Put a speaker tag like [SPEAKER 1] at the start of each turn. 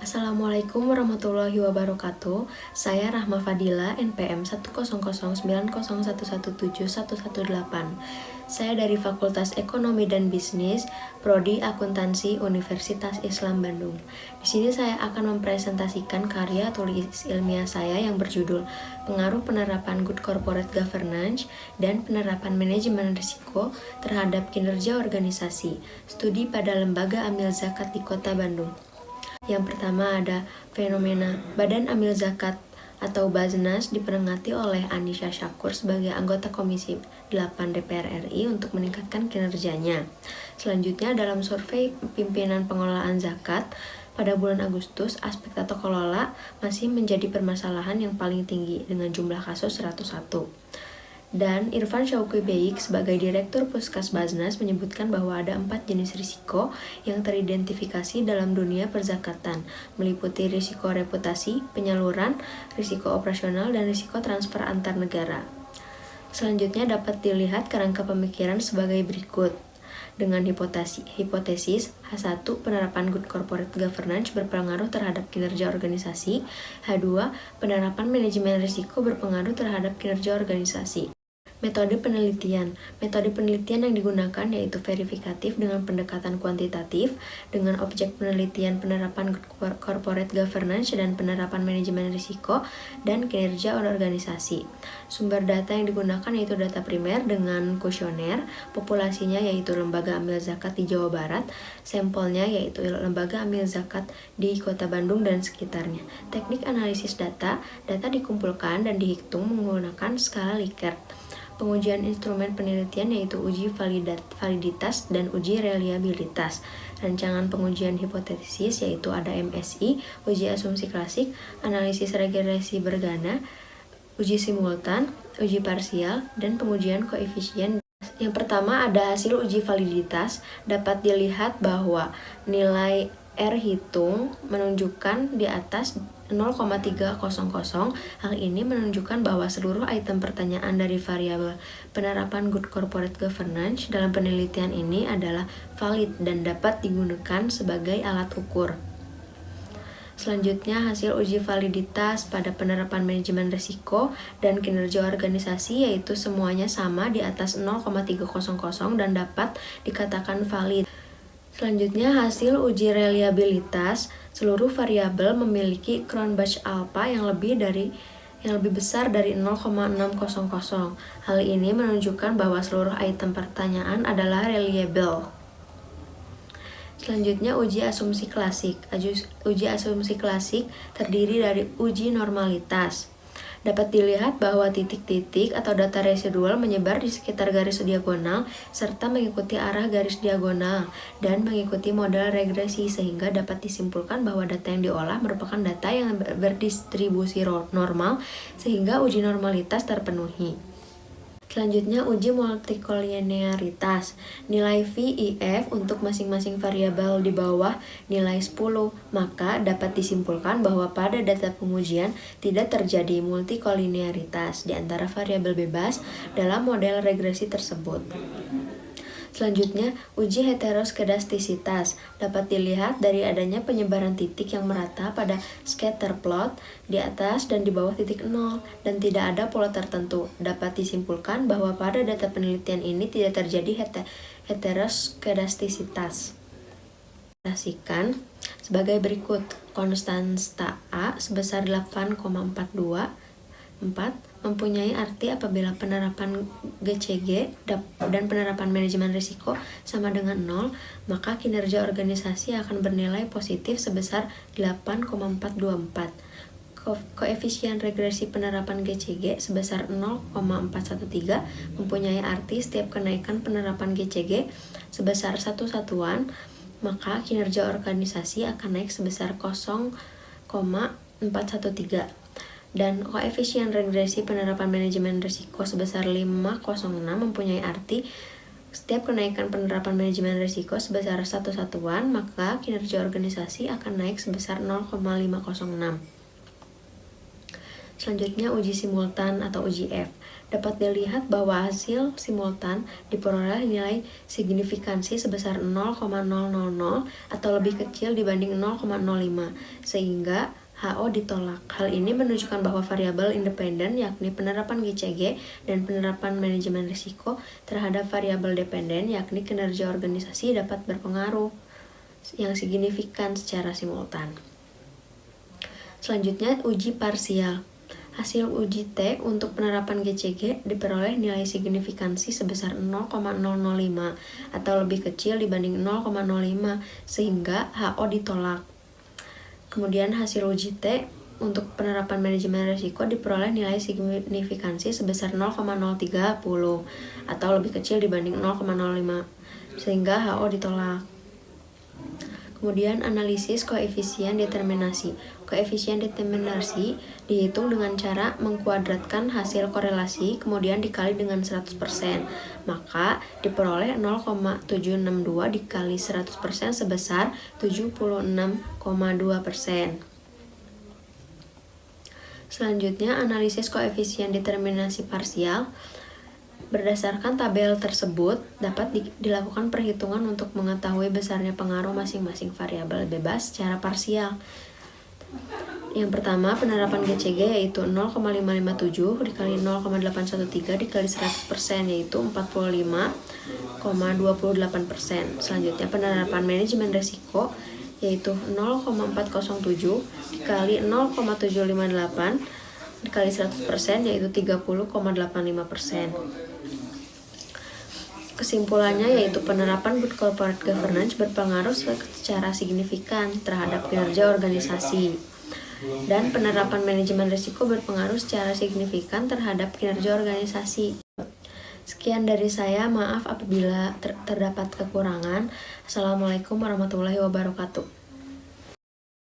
[SPEAKER 1] Assalamualaikum warahmatullahi wabarakatuh. Saya Rahma Fadila, NPM 1009011171118. Saya dari Fakultas Ekonomi dan Bisnis, Prodi Akuntansi Universitas Islam Bandung. Di sini saya akan mempresentasikan karya tulis ilmiah saya yang berjudul Pengaruh Penerapan Good Corporate Governance dan Penerapan Manajemen Risiko terhadap Kinerja Organisasi, Studi pada Lembaga Amil Zakat di Kota Bandung. Yang pertama ada fenomena Badan Amil Zakat atau Baznas diperingati oleh Anisha Syakur sebagai anggota Komisi 8 DPR RI untuk meningkatkan kinerjanya. Selanjutnya dalam survei pimpinan pengelolaan zakat pada bulan Agustus, aspek tata kelola masih menjadi permasalahan yang paling tinggi dengan jumlah kasus 101. Dan Irfan Syauqi Beik sebagai Direktur Puskas Baznas menyebutkan bahwa ada 4 jenis risiko yang teridentifikasi dalam dunia perzakatan, meliputi risiko reputasi, penyaluran, risiko operasional, dan risiko transfer antar negara. Selanjutnya dapat dilihat kerangka pemikiran sebagai berikut. Dengan hipotesis H1, penerapan Good Corporate Governance berpengaruh terhadap kinerja organisasi. H2, penerapan manajemen risiko berpengaruh terhadap kinerja organisasi. Metode penelitian yang digunakan yaitu verifikatif dengan pendekatan kuantitatif, dengan objek penelitian penerapan corporate governance dan penerapan manajemen risiko dan kinerja organisasi. Sumber data yang digunakan yaitu data primer dengan kuesioner, populasinya yaitu Lembaga Amil Zakat di Jawa Barat, sampelnya yaitu Lembaga Amil Zakat di Kota Bandung dan sekitarnya. Teknik analisis data dikumpulkan dan dihitung menggunakan skala Likert. Pengujian instrumen penelitian yaitu uji validitas dan uji reliabilitas. Rancangan pengujian hipotesis yaitu ada MSI, uji asumsi klasik, analisis regresi bergana, uji simultan, uji parsial, dan pengujian koefisien. Yang pertama ada hasil uji validitas. Dapat dilihat bahwa nilai R hitung menunjukkan di atas 0,300. Hal ini menunjukkan bahwa seluruh item pertanyaan dari variabel penerapan Good Corporate Governance dalam penelitian ini adalah valid dan dapat digunakan sebagai alat ukur. Selanjutnya hasil uji validitas pada penerapan manajemen risiko dan kinerja organisasi yaitu semuanya sama di atas 0,300 dan dapat dikatakan valid. Selanjutnya hasil uji reliabilitas, seluruh variabel memiliki Cronbach alpha yang lebih besar dari 0,600. Hal ini menunjukkan bahwa seluruh item pertanyaan adalah reliable. Selanjutnya uji asumsi klasik. Uji asumsi klasik terdiri dari uji normalitas. Dapat dilihat bahwa titik-titik atau data residual menyebar di sekitar garis diagonal serta mengikuti arah garis diagonal dan mengikuti model regresi sehingga dapat disimpulkan bahwa data yang diolah merupakan data yang berdistribusi normal sehingga uji normalitas terpenuhi. Selanjutnya uji multikolinearitas. Nilai VIF untuk masing-masing variabel di bawah nilai 10, maka dapat disimpulkan bahwa pada data pengujian tidak terjadi multikolinearitas di antara variabel bebas dalam model regresi tersebut. Selanjutnya, uji heteroskedastisitas dapat dilihat dari adanya penyebaran titik yang merata pada scatter plot di atas dan di bawah titik 0 dan tidak ada pola tertentu. Dapat disimpulkan bahwa pada data penelitian ini tidak terjadi heteroskedastisitas. Sebagai berikut, konstanta A sebesar 8,424 mempunyai arti apabila penerapan GCG dan penerapan manajemen risiko sama dengan 0, maka kinerja organisasi akan bernilai positif sebesar 8,424. Koefisien regresi penerapan GCG sebesar 0,413 mempunyai arti setiap kenaikan penerapan GCG sebesar 1 satuan, maka kinerja organisasi akan naik sebesar 0,413. Dan koefisien regresi penerapan manajemen risiko sebesar 506 mempunyai arti setiap kenaikan penerapan manajemen risiko sebesar 1 satuan, maka kinerja organisasi akan naik sebesar 0,506. Selanjutnya uji simultan atau uji F. Dapat dilihat bahwa hasil simultan diperoleh nilai signifikansi sebesar 0,000 atau lebih kecil dibanding 0,05 sehingga HO ditolak. Hal ini menunjukkan bahwa variabel independen yakni penerapan GCG dan penerapan manajemen risiko terhadap variabel dependen yakni kinerja organisasi dapat berpengaruh yang signifikan secara simultan. Selanjutnya uji parsial. Hasil uji T untuk penerapan GCG diperoleh nilai signifikansi sebesar 0,005 atau lebih kecil dibanding 0,05 sehingga HO ditolak. Kemudian hasil uji T untuk penerapan manajemen risiko diperoleh nilai signifikansi sebesar 0,030 atau lebih kecil dibanding 0,05 sehingga HO ditolak. Kemudian analisis koefisien determinasi. Koefisien determinasi dihitung dengan cara mengkuadratkan hasil korelasi kemudian dikali dengan 100%. Maka diperoleh 0,762 dikali 100% sebesar 76,2%. Selanjutnya analisis koefisien determinasi parsial. Berdasarkan tabel tersebut, dapat dilakukan perhitungan untuk mengetahui besarnya pengaruh masing-masing variabel bebas secara parsial. Yang pertama, penerapan GCG yaitu 0,557 dikali 0,813 dikali 100% yaitu 45,28%. Selanjutnya, penerapan manajemen risiko yaitu 0,407 dikali 0,758 dikali 100% yaitu 30,85%. Kesimpulannya yaitu penerapan good corporate governance berpengaruh secara signifikan terhadap kinerja organisasi dan penerapan manajemen risiko berpengaruh secara signifikan terhadap kinerja organisasi. Sekian dari saya, maaf apabila terdapat kekurangan. Assalamualaikum warahmatullahi wabarakatuh.